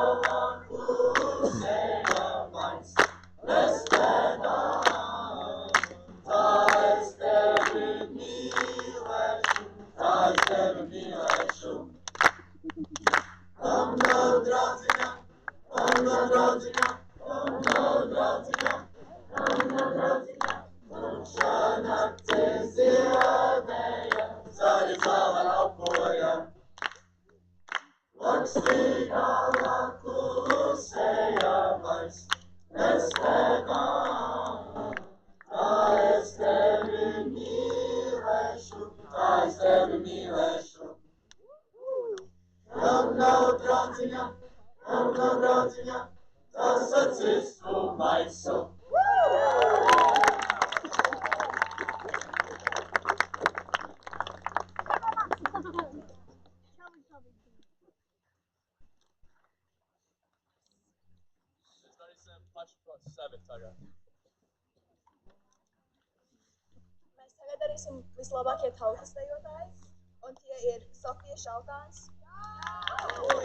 klusēja mans nespēdā. Tā es tevi mīlēšu, Kam nav draudziņa, tumšā naktī ziedēja, saicāla apoja. Lakstīgā klusēja mans nespēdā. Tā es tevi mīlēšu, Kam nav draudziņa, tas atsistu maisu. Mēs darīsim paši par sevi tagad. Mēs tagad darīsim vislabākie tautas dejotāji, un tie ir Sofija Šaltāns un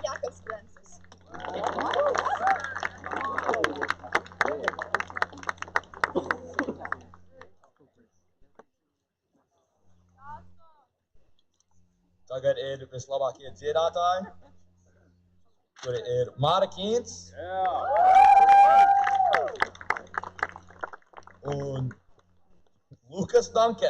Jākabs Brencis. Tagad ir vislabākie dziedātāji. kura ir Māra Kīns un Lukas Danke.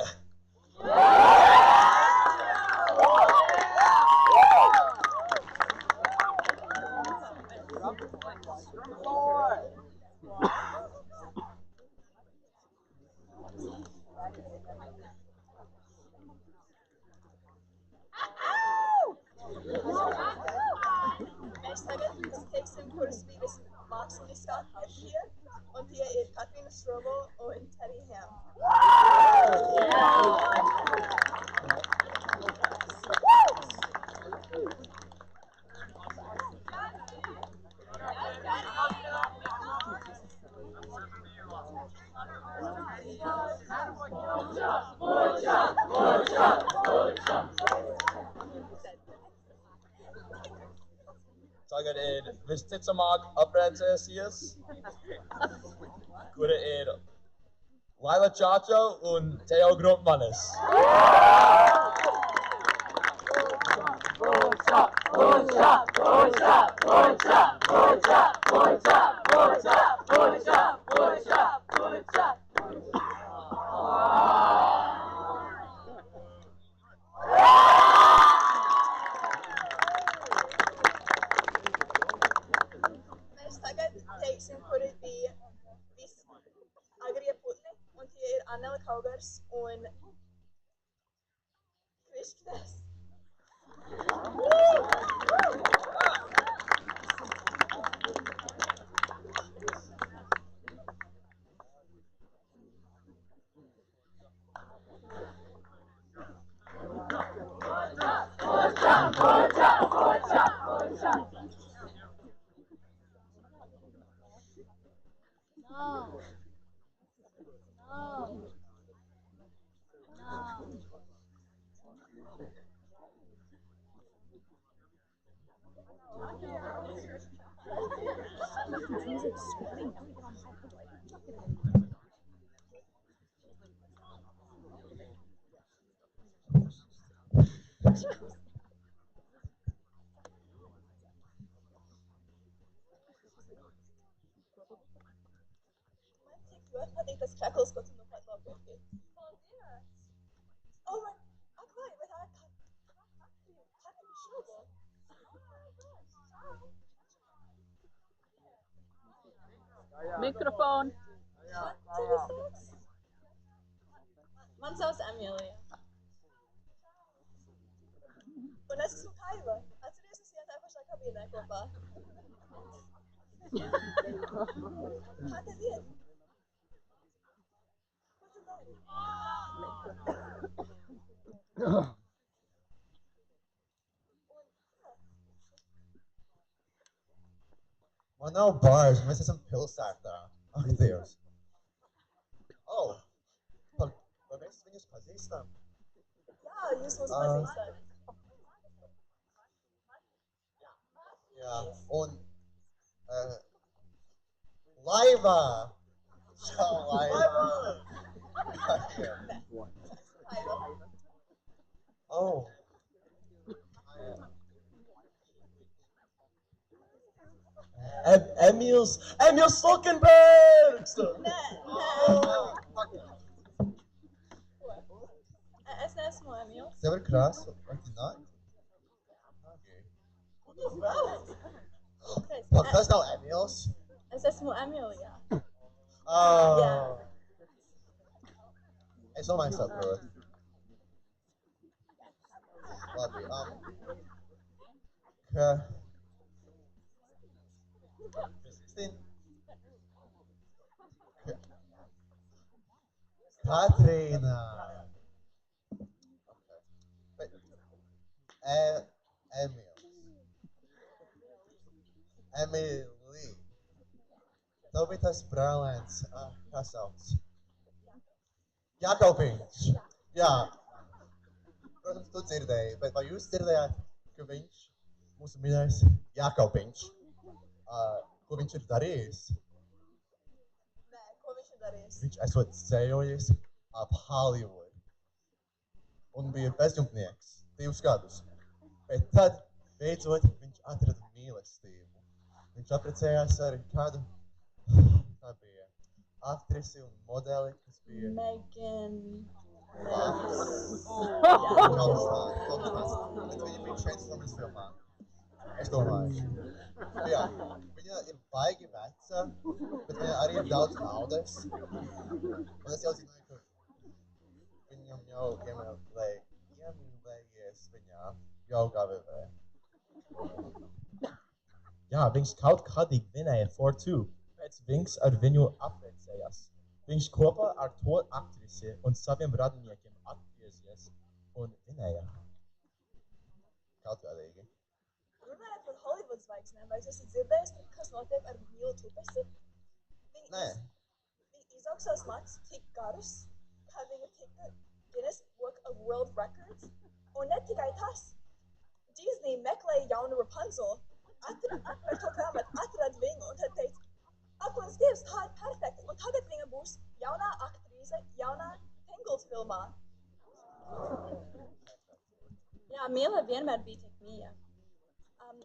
Mēs tagad teiksim, kuras bija vismāksliniskākie šie, un tie ir Katrīna Strobo un Teddy Ham. Tagad ir visticamāk apprecēsies, kura ir Laila Čāčo un Teo Grupmanis. Mēs tagad teiksim, kuri bija visagrie putni, un tie ir Annela Kaugars un Krišknes. Man tik ļoti patīk tas čekls, ko tu nu pat nopirki. Paldies! Oh, man, ak, vai tā ir Katrīna Strobo? Mikrofon. Man sauc Emīlija. Un es esmu Kaiva. Atceries, mēs ejam tajā pašā kabīnē kopā. Kā tev iet? Ko tu dari? Man nav bars, mēs esam pilsētā. Ak, Dievs. Oh, vai mēs viņus pazīstam? Jā, jūs mūs pazīstat. Jā, un Laiva! Čau, Laiva! Oh. Emīls Stolkenbergs! Es neesmu Emīls. Tev ir krāsa, vai tu nāk? Tas nav Emīls? Es esmu Emīlija. Jā. Es domāju, saprotu. Labi, ka... Katrīna. Emīlija. Tev bija tas brālēns, kā sauc? Jākaupiņš. Jā. Protams, tu dzirdēji, bet vai jūs dzirdējāt, ka viņš, mūsu mīļais Jākaupiņš, ko viņš ir darījis? Nē, ko viņš ir darījis? Viņš esot ceļojis ap Hollywood un bija bezjumtnieks 2 gadus. Bet tad, beidzot, viņš atrada mīlestību. Viņš apprecējās ar kādu, kā bija, aktrisi un modeli, kas bija Megan. kaut kas tāds, bet viņa bija Transformers filmā. Es domāju. Jā, viņa ir baigi veca, bet viņa arī ir daudz naudas. Un es jau zināju, ka viņam jau iemīlējies viņā jau GVV. Jā, viņš kaut kādīgi vinēja Fortune, pēc viņš ar viņu apprecējās. Viņš kopā ar to aktrisi un saviem radiniekiem atgriezies un vinēja. Kaut kādīgi. Runājot par Hollywood zvaigznēm, vai tu esi dzirdējis, kas notiek ar Milu Tupesi? Nē. Viņa izaugsās matus tik garus, kā viņa tika Guinness Book of World Records. Un ne tikai tas. Disney meklēja jaunu Rapunzel, atver to grāmatu, atrad viņu un tad teica, ak, mans Dievs, tā ir perfekta, un tagad viņa būs jaunā aktrīze, jaunā Tangled filmā. Jā, Mila vienmēr bija tik mīja.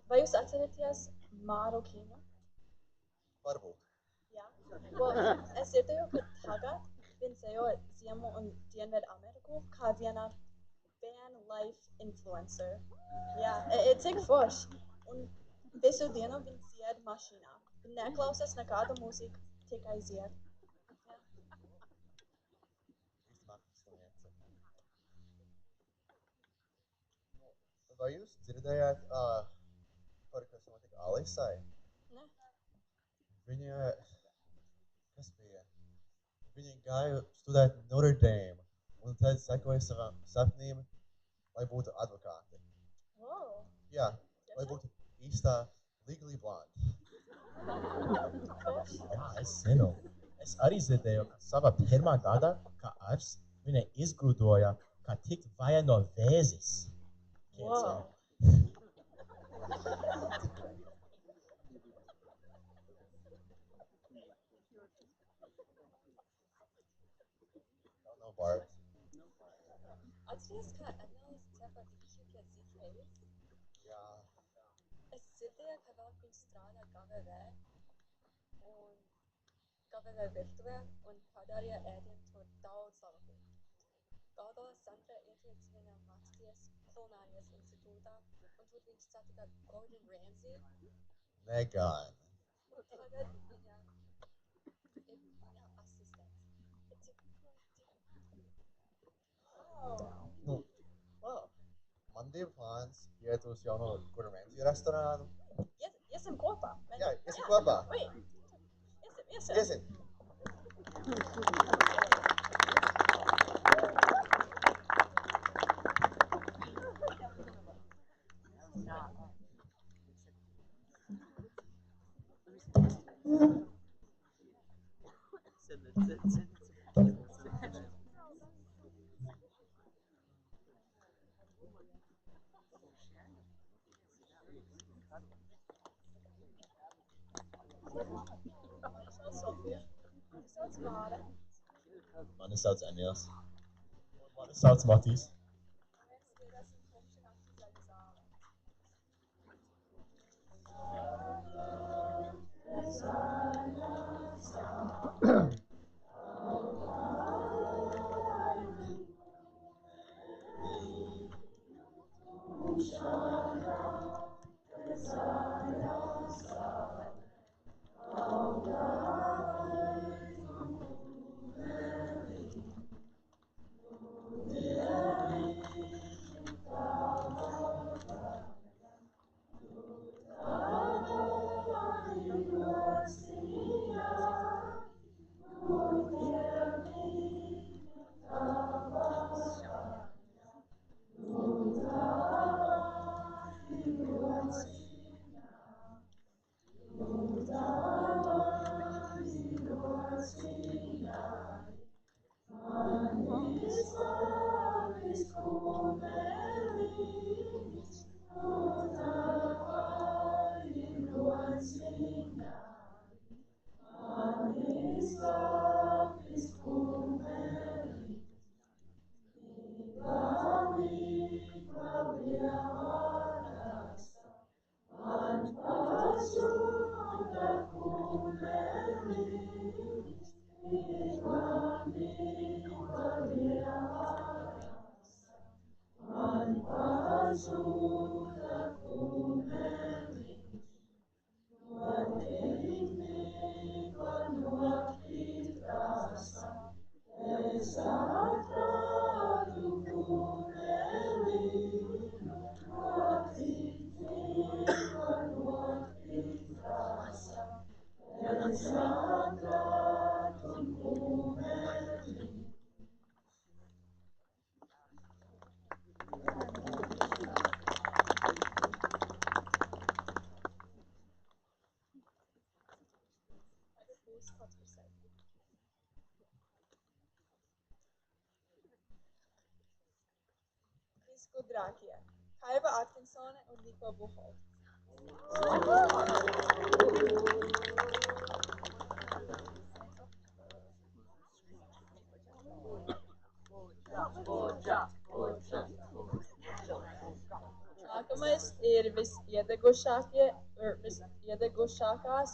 Vai jūs atceraties Māru Kinu? Varbūt. Jā. Es dzirdēju, ka tagad viņš ceļo Ziemu un Dienvidu Ameriku kā viena van life influencer. Jā, ir tik forši. Un visu dienu viņš dzied mašīnā. Neklausās nekādu mūziku, tikai dzied. Vai jūs dzirdējāt, par kas notika Alisai? Ne. Viņa, kas bija? Viņa gāja studēt Notre Dame un tad sekoja savām sapnīm, lai būtu advokāti. Wow. Jā, lai būtu īstā Legally Blonde. Jā, es zinu. Es arī dzirdēju, ka savā pirmā gadā, kā ārsts, viņa izgrūdoja, kā tikt vajā no vēzis. Wow. No bars. Atceries, kā Ednēlis cepa DQ Z-Case? Jā. Es dzirdēju, ka vēl viņš strādā GVV un GVV virtuvē un padarīja ēdienu tur daudz labāku. Galu galā Sandra ieteicās viņam mācīties Kulinārijas institūtā un tur viņš satika Gordon Ramsay. Negan. Tagad viņa ir viņa asistents. Nu, man bija plāns iet uz jauno Gordon Ramsay restorānu. Iesim kopā. Jā, iesim kopā. Iesim. Mani sauc Emils. Mani sauc Matīs. Skudrakia, Kaiba Atkinson und Nico Buchholz. Nākamais ir visiedegušākās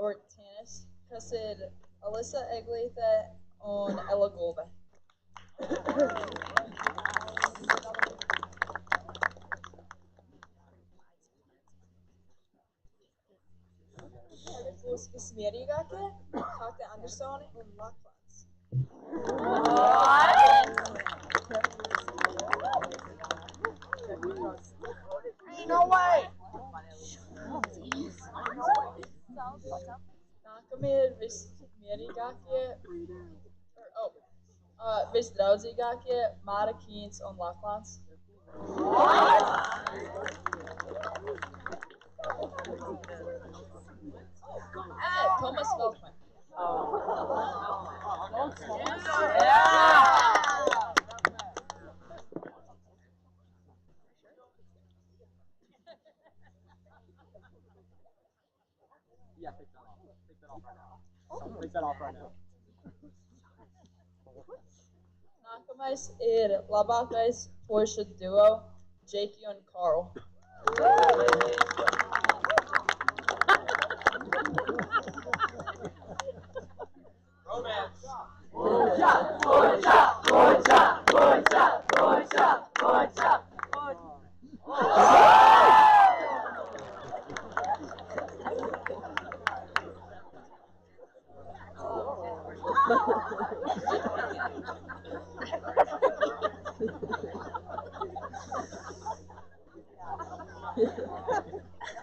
ortēnas, kas ir Alisa Eglīte un Ella Gulbe. Tagad būs vismierīgākie Kate Andersoni un Laklāns. No way! Nākamie ir vismierīgākie, visdraudzīgākie Māra Kīns un Laklāns. Thomas Welkman. Yeah, take that off. Take that off right now. Take that off right now. Nākamais ir labākais puišu duo Jakey un Carl.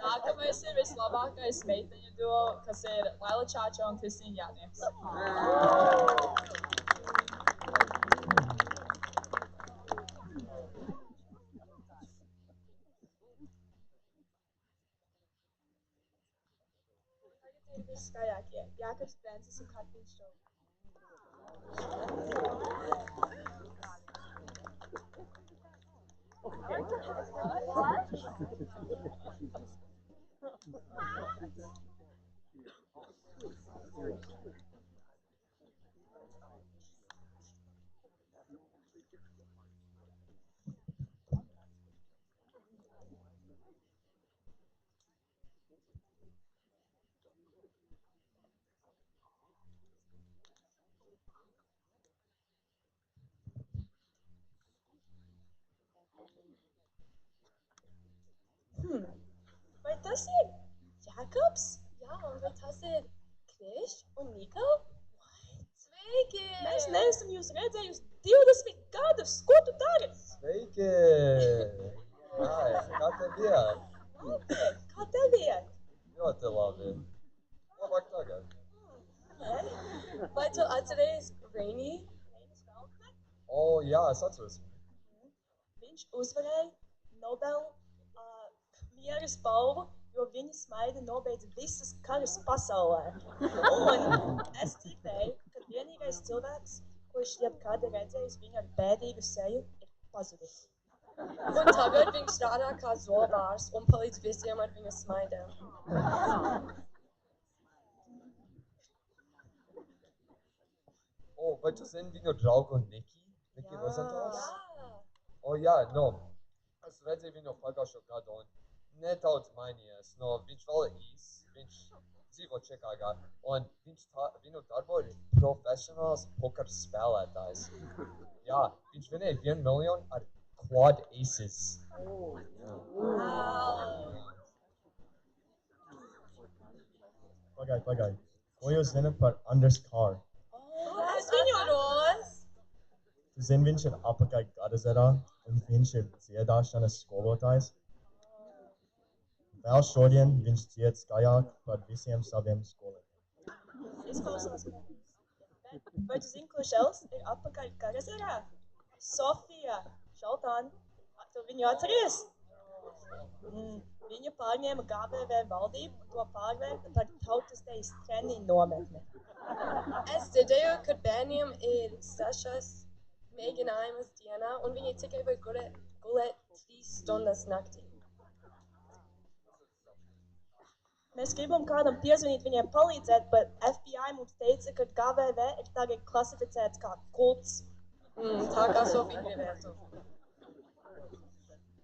Nākamais ir vislabākais meiteņu duo, kas ir Laila Čāča un Kristīna Jātnieks. Tagad ir visskaļākie Jākaps Brencis un Katrīns Šovi. Vai tas ir Jākaps? Jā, un vai tas ir Kriš un Niko? Sveiki! Mēs neesam jūs redzējusi 20 gadus! Ko tu dari? Sveiki! Ai, kā tev iet? Labi, kā tev iet? Ļoti labi. Labāk tagad. Vai tu atceries Rainī? O, jā, es atceros. Viņš uzvarēja Nobel miera balvu, jo viņa smaida nobeidza visas karus pasaulē. Un es ticēju, ka vienīgais cilvēks, kurš jebkad ir redzējis viņu ar bēdīgu seju, ir pazudis. Un tagad viņš strādā kā zobārs un palīdz visiem ar viņa smaidēm. O, vai tu zini viņu draugu Niki? Niki Rozentāls? O, jā, no. Es redzēju viņu pagājušo gadu un nedaudz mainījies. No, viņš vēl ir īs, viņš dzīvo Čikāgā, un viņu darbo ir profesionāls poker spēlētājs. Jā, viņš vinēja 1 miljonu ar quad aces. Pagaid. Ko jūs zināt par Anders Carr? Es viņu ros! Tu zini, viņš ir apakaļ Gadazerā, un viņš ir dziedāšanas skolotājs. Vēl šodien viņš dzied skaļāk par visiem saviem skolotājiem. Izklausās. Vai tu zini, ko Šels ir atpakaļ Karazerā? Sofija, Šaltāni, tu viņu atceries? Viņa pārņēma GBV valdību un to pārvērta par tautas dejas treniņu nometni. Es dzirdēju, ka bērniem ir 6 mēģinājumus dienā, un viņi tikai var gulēt 3 stundas naktī. Mēs gribam kādam piezvanīt, viņiem palīdzēt, bet FBI mums teica, ka GBV ir tagad klasificēts kā kults. Tā kā Sofija gribētu.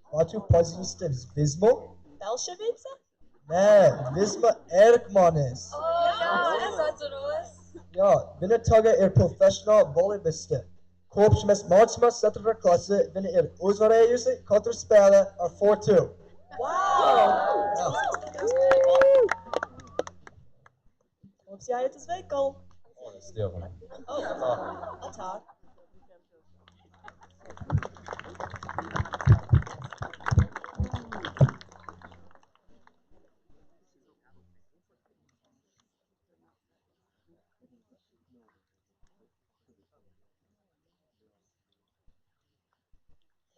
Vai tu pazīsti Vismu? Belševice? Nē, Visma Erkmanis. Jā, es atceros. Jā, viņa tagad ir profesionāla volejboliste. Kopš mēs mācāmies 4. klasē, viņa ir uzvarējusi katru spēli ar 4-2. Wow! Mums jāiet uz veikalu. Es dievu. Atā.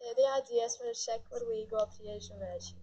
Pēdējā dziesma ir Šekvarīgo priežu veži.